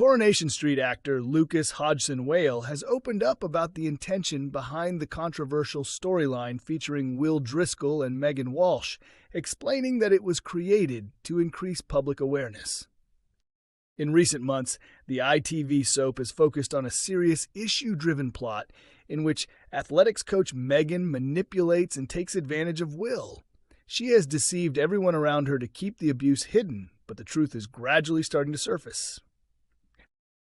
Coronation Street actor Lucas Hodgson-Wale has opened up about the intention behind the controversial storyline featuring Will Driscoll and Megan Walsh, explaining that it was created to increase public awareness. In recent months, the ITV soap has focused on a serious issue-driven plot in which athletics coach Megan manipulates and takes advantage of Will. She has deceived everyone around her to keep the abuse hidden, but the truth is gradually starting to surface.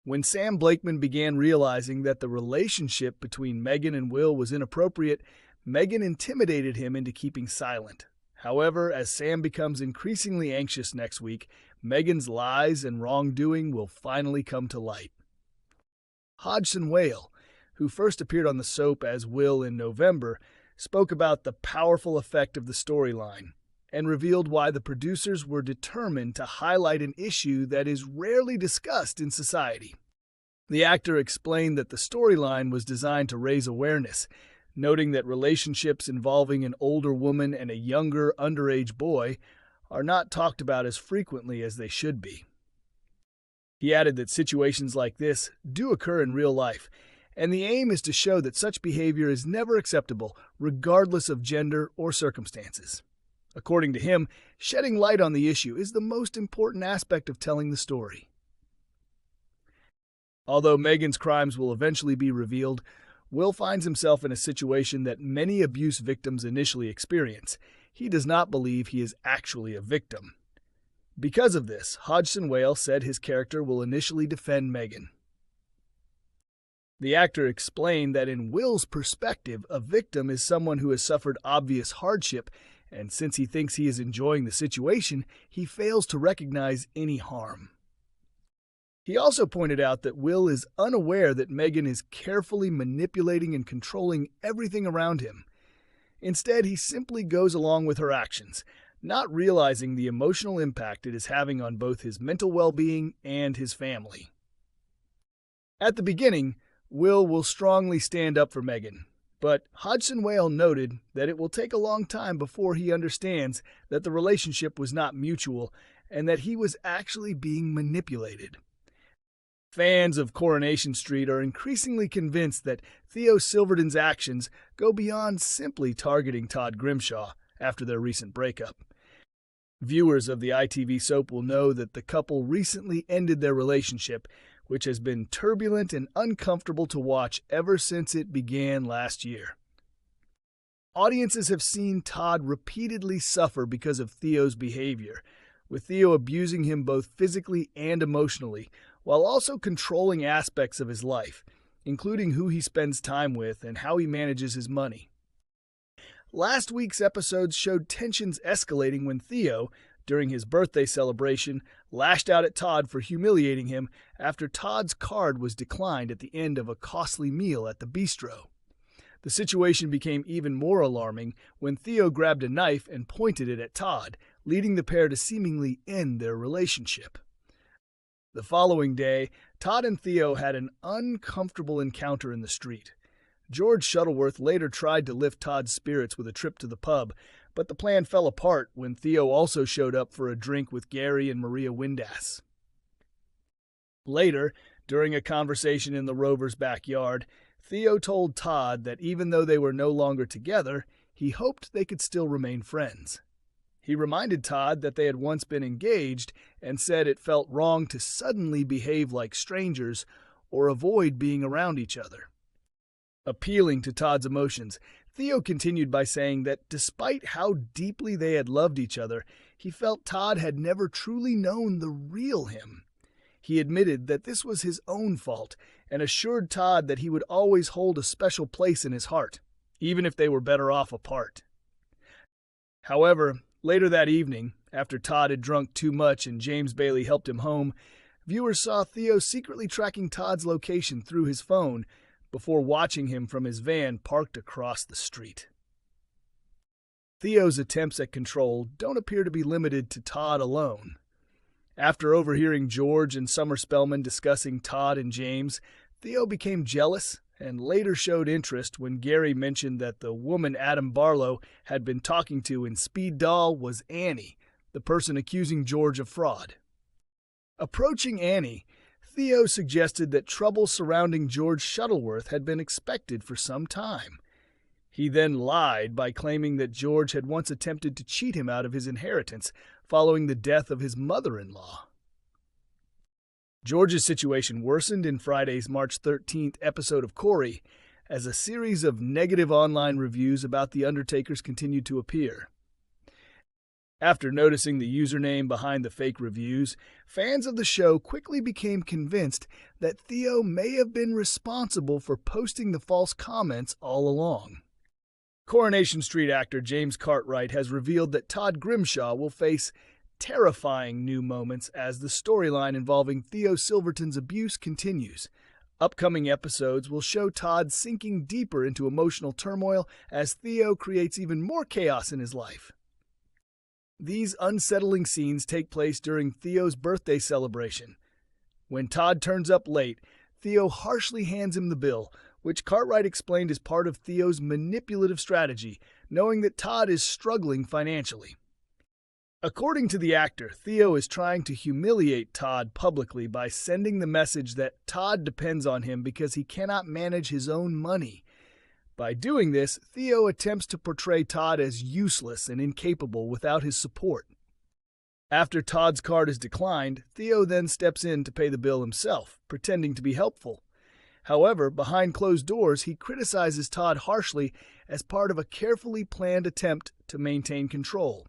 When Sam Blakeman began realizing that the relationship between Megan and Will was inappropriate, Megan intimidated him into keeping silent. However, as Sam becomes increasingly anxious next week, Megan's lies and wrongdoing will finally come to light. Hodgson-Wale, who first appeared on the soap as Will in November, spoke about the powerful effect of the storyline and revealed why the producers were determined to highlight an issue that is rarely discussed in society. The actor explained that the storyline was designed to raise awareness, noting that relationships involving an older woman and a younger, underage boy are not talked about as frequently as they should be. He added that situations like this do occur in real life, and the aim is to show that such behavior is never acceptable, regardless of gender or circumstances. According to him, shedding light on the issue is the most important aspect of telling the story. Although Megan's crimes will eventually be revealed, Will finds himself in a situation that many abuse victims initially experience. He does not believe he is actually a victim. Because of this, Hodgson-Wale said his character will initially defend Megan. The actor explained that in Will's perspective, a victim is someone who has suffered obvious hardship, and since he thinks he is enjoying the situation, he fails to recognize any harm. He also pointed out that Will is unaware that Megan is carefully manipulating and controlling everything around him. Instead, he simply goes along with her actions, not realizing the emotional impact it is having on both his mental well-being and his family. At the beginning, Will strongly stand up for Megan, but Hodgson-Wale noted that it will take a long time before he understands that the relationship was not mutual and that he was actually being manipulated. Fans of Coronation Street are increasingly convinced that Theo Silverton's actions go beyond simply targeting Todd Grimshaw after their recent breakup. Viewers of the ITV soap will know that the couple recently ended their relationship, which has been turbulent and uncomfortable to watch ever since it began last year. Audiences have seen Todd repeatedly suffer because of Theo's behavior, with Theo abusing him both physically and emotionally, while also controlling aspects of his life, including who he spends time with and how he manages his money. Last week's episodes showed tensions escalating when Theo, during his birthday celebration, lashed out at Todd for humiliating him after Todd's card was declined at the end of a costly meal at the bistro. The situation became even more alarming when Theo grabbed a knife and pointed it at Todd, leading the pair to seemingly end their relationship. The following day, Todd and Theo had an uncomfortable encounter in the street. George Shuttleworth later tried to lift Todd's spirits with a trip to the pub, but the plan fell apart when Theo also showed up for a drink with Gary and Maria Windass. Later, during a conversation in the Rovers' backyard, Theo told Todd that even though they were no longer together, he hoped they could still remain friends. He reminded Todd that they had once been engaged and said it felt wrong to suddenly behave like strangers or avoid being around each other. Appealing to Todd's emotions, Theo continued by saying that despite how deeply they had loved each other, he felt Todd had never truly known the real him. He admitted that this was his own fault and assured Todd that he would always hold a special place in his heart, even if they were better off apart. However, later that evening, after Todd had drunk too much and James Bailey helped him home, viewers saw Theo secretly tracking Todd's location through his phone before watching him from his van parked across the street. Theo's attempts at control don't appear to be limited to Todd alone. After overhearing George and Summer Spellman discussing Todd and James, Theo became jealous and later showed interest when Gary mentioned that the woman Adam Barlow had been talking to in Speed Doll was Annie, the person accusing George of fraud. Approaching Annie, Theo suggested that trouble surrounding George Shuttleworth had been expected for some time. He then lied by claiming that George had once attempted to cheat him out of his inheritance following the death of his mother-in-law. George's situation worsened in Friday's March 13th episode of Corrie, as a series of negative online reviews about The Undertakers continued to appear. After noticing the username behind the fake reviews, fans of the show quickly became convinced that Theo may have been responsible for posting the false comments all along. Coronation Street actor James Cartwright has revealed that Todd Grimshaw will face terrifying new moments as the storyline involving Theo Silverton's abuse continues. Upcoming episodes will show Todd sinking deeper into emotional turmoil as Theo creates even more chaos in his life. These unsettling scenes take place during Theo's birthday celebration. When Todd turns up late, Theo harshly hands him the bill, which Cartwright explained is part of Theo's manipulative strategy, knowing that Todd is struggling financially. According to the actor, Theo is trying to humiliate Todd publicly by sending the message that Todd depends on him because he cannot manage his own money. By doing this, Theo attempts to portray Todd as useless and incapable without his support. After Todd's card is declined, Theo then steps in to pay the bill himself, pretending to be helpful. However, behind closed doors, he criticizes Todd harshly as part of a carefully planned attempt to maintain control.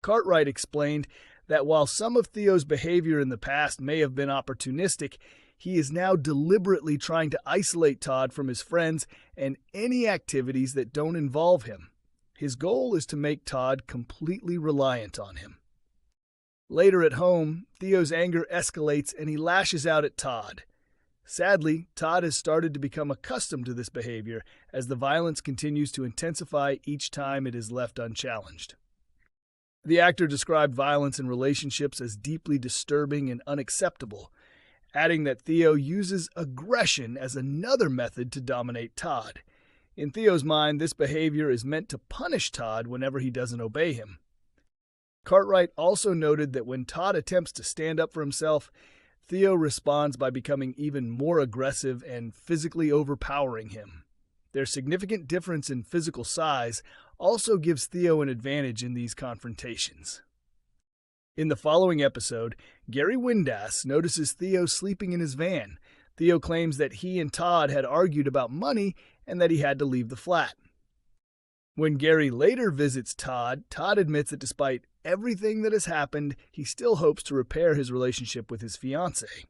Cartwright explained that while some of Theo's behavior in the past may have been opportunistic, he is now deliberately trying to isolate Todd from his friends and any activities that don't involve him. His goal is to make Todd completely reliant on him. Later at home, Theo's anger escalates and he lashes out at Todd. Sadly, Todd has started to become accustomed to this behavior as the violence continues to intensify each time it is left unchallenged. The actor described violence in relationships as deeply disturbing and unacceptable, adding that Theo uses aggression as another method to dominate Todd. In Theo's mind, this behavior is meant to punish Todd whenever he doesn't obey him. Cartwright also noted that when Todd attempts to stand up for himself, Theo responds by becoming even more aggressive and physically overpowering him. Their significant difference in physical size also gives Theo an advantage in these confrontations. In the following episode, Gary Windass notices Theo sleeping in his van. Theo claims that he and Todd had argued about money and that he had to leave the flat. When Gary later visits Todd, Todd admits that despite everything that has happened, he still hopes to repair his relationship with his fiancée.